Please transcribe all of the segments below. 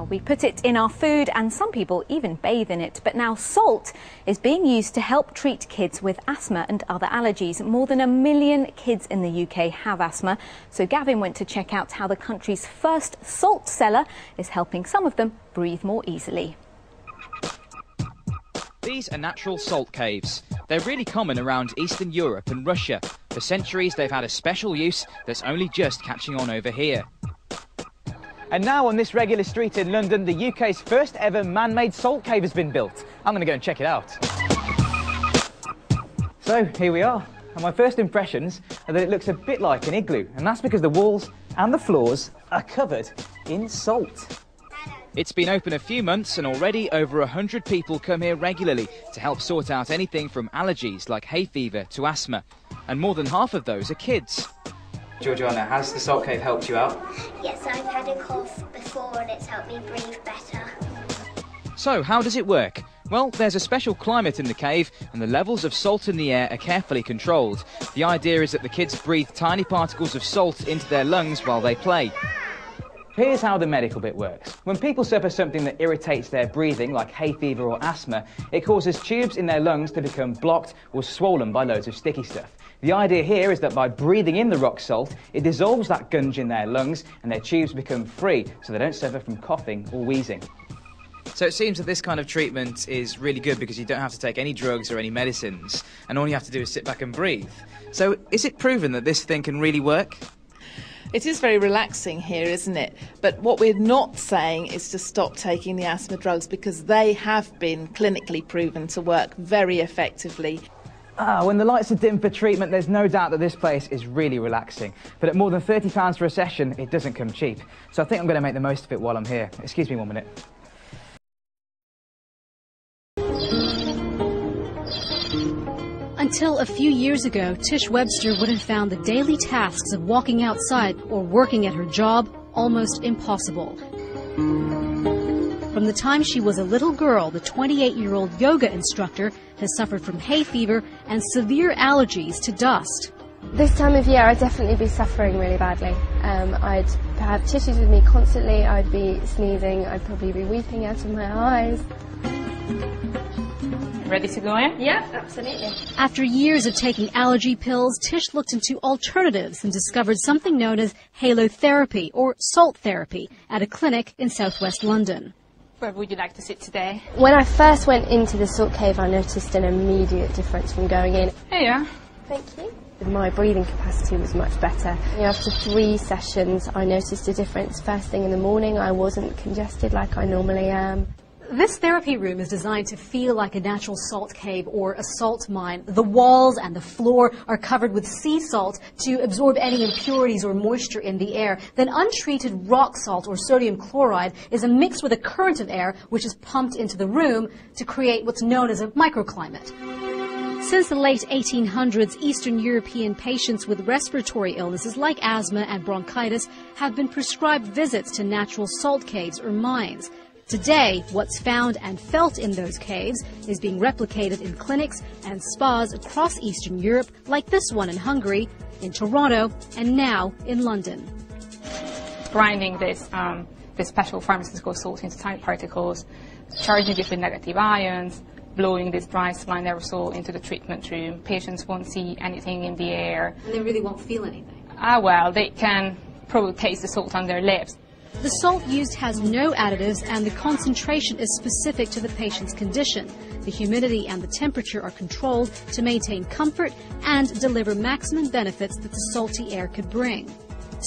We put it in our food and some people even bathe in it. But now salt is being used to help treat kids with asthma and other allergies. More than 1 million kids in the UK have asthma. So Gavin went to check out how the country's first salt cellar is helping some of them breathe more easily. These are natural salt caves. They're really common around Eastern Europe and Russia. For centuries they've had a special use that's only just catching on over here. And now on this regular street in London, the UK's first ever man-made salt cave has been built. I'm going to go and check it out. So here we are, and my first impressions are that it looks a bit like an igloo, and that's because the walls and the floors are covered in salt. It's been open a few months and already over 100 people come here regularly to help sort out anything from allergies like hay fever to asthma. And more than half of those are kids. Georgiana, has the salt cave helped you out? Yes, I've had a cough before and it's helped me breathe better. So, how does it work? Well, there's a special climate in the cave and the levels of salt in the air are carefully controlled. The idea is that the kids breathe tiny particles of salt into their lungs while they play. Here's how the medical bit works. When people suffer something that irritates their breathing, like hay fever or asthma, it causes tubes in their lungs to become blocked or swollen by loads of sticky stuff. The idea here is that by breathing in the rock salt, it dissolves that gunge in their lungs and their tubes become free, so they don't suffer from coughing or wheezing. So it seems that this kind of treatment is really good because you don't have to take any drugs or any medicines, and all you have to do is sit back and breathe. So is it proven that this thing can really work? It is very relaxing here, isn't it? But what we're not saying is to stop taking the asthma drugs because they have been clinically proven to work very effectively. When the lights are dim for treatment, there's no doubt that this place is really relaxing. But at more than £30 for a session, it doesn't come cheap. So I think I'm going to make the most of it while I'm here. Excuse me 1 minute. Until a few years ago, Tish Webster would have found the daily tasks of walking outside or working at her job almost impossible. From the time she was a little girl, the 28-year-old yoga instructor has suffered from hay fever and severe allergies to dust. This time of year I'd definitely be suffering really badly. I'd have tissues with me constantly, I'd be sneezing, I'd probably be weeping out of my eyes. Ready to go in? Yeah, absolutely. After years of taking allergy pills, Tish looked into alternatives and discovered something known as halotherapy or salt therapy at a clinic in southwest London. Where would you like to sit today? When I first went into the salt cave, I noticed an immediate difference from going in. Here you are. Thank you. My breathing capacity was much better. After 3 sessions, I noticed a difference. First thing in the morning, I wasn't congested like I normally am. This therapy room is designed to feel like a natural salt cave or a salt mine. The walls and the floor are covered with sea salt to absorb any impurities or moisture in the air. Then untreated rock salt or sodium chloride is mixed with a current of air which is pumped into the room to create what's known as a microclimate. Since the late 1800s, Eastern European patients with respiratory illnesses like asthma and bronchitis have been prescribed visits to natural salt caves or mines. Today, what's found and felt in those caves is being replicated in clinics and spas across Eastern Europe, like this one in Hungary, in Toronto, and now in London. Grinding this special pharmaceutical salt into tiny particles, charging it with negative ions, blowing this dry saline aerosol into the treatment room. Patients won't see anything in the air. And they really won't feel anything? Well, they can probably taste the salt on their lips. The salt used has no additives and the concentration is specific to the patient's condition. The humidity and the temperature are controlled to maintain comfort and deliver maximum benefits that the salty air could bring.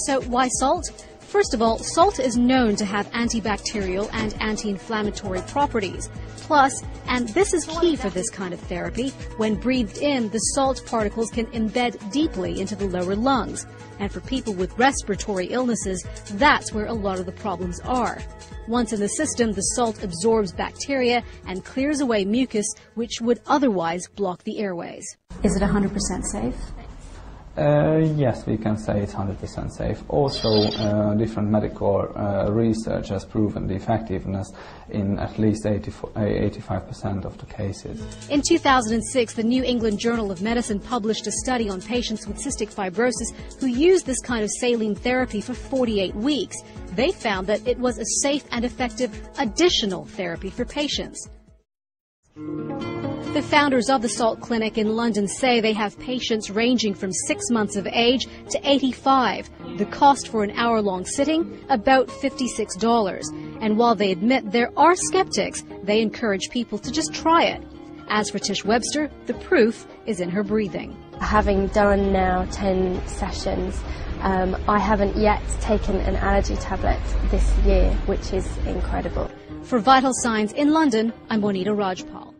So why salt? First of all, salt is known to have antibacterial and anti-inflammatory properties. Plus, and this is key for this kind of therapy, when breathed in, the salt particles can embed deeply into the lower lungs. And for people with respiratory illnesses, that's where a lot of the problems are. Once in the system, the salt absorbs bacteria and clears away mucus, which would otherwise block the airways. Is it 100% safe? Yes, we can say it's 100% safe. Also, different medical research has proven the effectiveness in at least 85% of the cases. In 2006, the New England Journal of Medicine published a study on patients with cystic fibrosis who used this kind of saline therapy for 48 weeks. they found that it was a safe and effective additional therapy for patients. The founders of the Salt Clinic in London say they have patients ranging from 6 months of age to 85. The cost for an hour-long sitting, about $56. And while they admit there are skeptics, they encourage people to just try it. As for Tish Webster, the proof is in her breathing. Having done now 10 sessions, I haven't yet taken an allergy tablet this year, which is incredible. For Vital Signs in London, I'm Juanita Rajpal.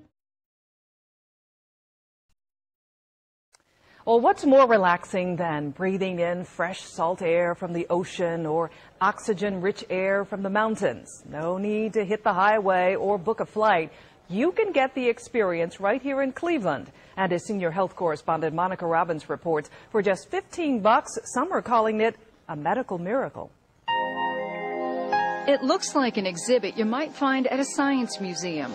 Well, what's more relaxing than breathing in fresh salt air from the ocean or oxygen-rich air from the mountains? No need to hit the highway or book a flight. You can get the experience right here in Cleveland. And as senior health correspondent Monica Robbins reports, for just $15, some are calling it a medical miracle. It looks like an exhibit you might find at a science museum.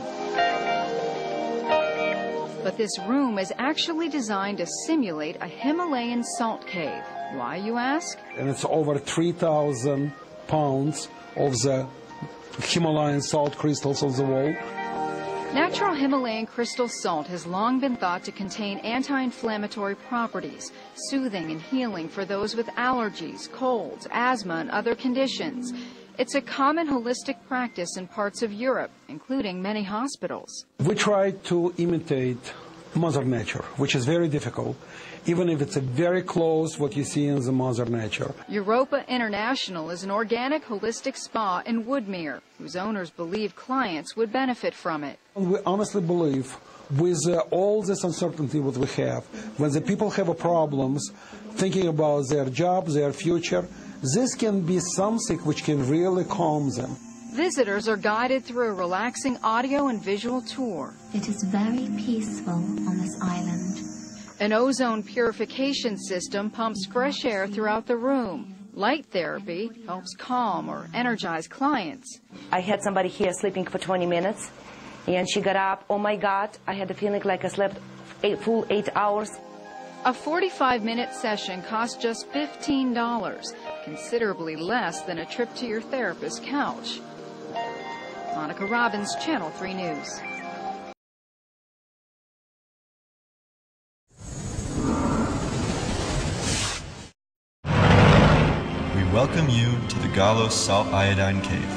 But this room is actually designed to simulate a Himalayan salt cave. Why, you ask? And it's over 3,000 pounds of the Himalayan salt crystals on the wall. Natural Himalayan crystal salt has long been thought to contain anti-inflammatory properties, soothing and healing for those with allergies, colds, asthma, and other conditions. It's a common holistic practice in parts of Europe, including many hospitals. We try to imitate Mother Nature, which is very difficult, even if it's very close what you see in the Mother Nature. Europa International is an organic holistic spa in Woodmere, whose owners believe clients would benefit from it. We honestly believe with all this uncertainty that we have, when the people have problems, thinking about their job, their future, this can be something which can really calm them. Visitors are guided through a relaxing audio and visual tour. It is very peaceful on this island. An ozone purification system pumps fresh air throughout the room. Light therapy helps calm or energize clients. I had somebody here sleeping for 20 minutes, and she got up. Oh my God, I had the feeling like I slept full 8 hours. A 45-minute session costs just $15, considerably less than a trip to your therapist's couch. Monica Robbins, Channel 3 News. We welcome you to the Galos Salt Iodine Cave.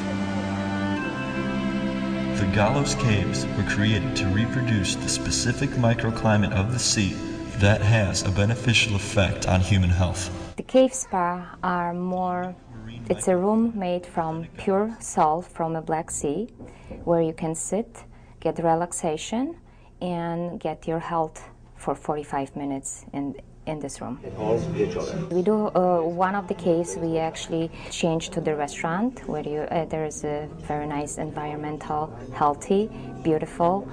The Galos Caves were created to reproduce the specific microclimate of the sea that has a beneficial effect on human health. The cave spa are it's a room made from pure salt from the Black Sea, where you can sit, get relaxation, and get your health for 45 minutes in this room. We do one of the caves. We actually change to the restaurant where there is a very nice environmental, healthy, beautiful,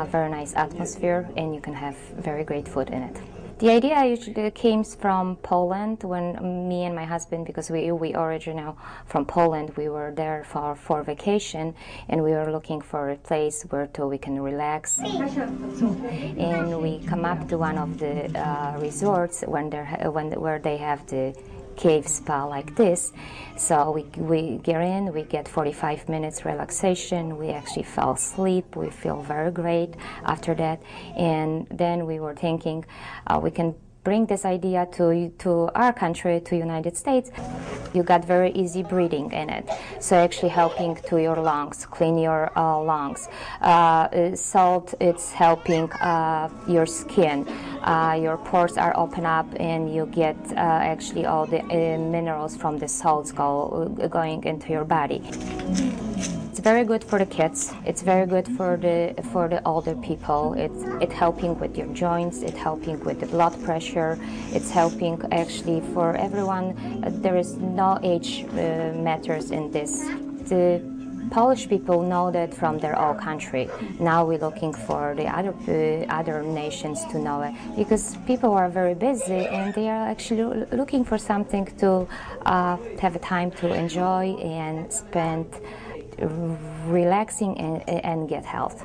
very nice atmosphere, and you can have very great food in it. The idea usually came from Poland when me and my husband, because we originally from Poland, we were there for vacation, and we were looking for a place where we can relax. And we come up to one of the resorts where they have the cave spa like this. So we get in, we get 45 minutes relaxation, we actually fell asleep, we feel very great after that. And then we were thinking we can bring this idea to our country, to United States. You got very easy breathing in it, so actually helping to your lungs, clean your lungs. Salt, it's helping your skin. Your pores are open up, and you get actually all the minerals from the salts going into your body. It's very good for the kids. It's very good for the older people. It's helping with your joints. It's helping with the blood pressure. It's helping actually for everyone. There is no age matters in this. The Polish people know that from their own country. Now we're looking for the other nations to know it, because people are very busy and they are actually looking for something to have a time to enjoy and spend relaxing and get health.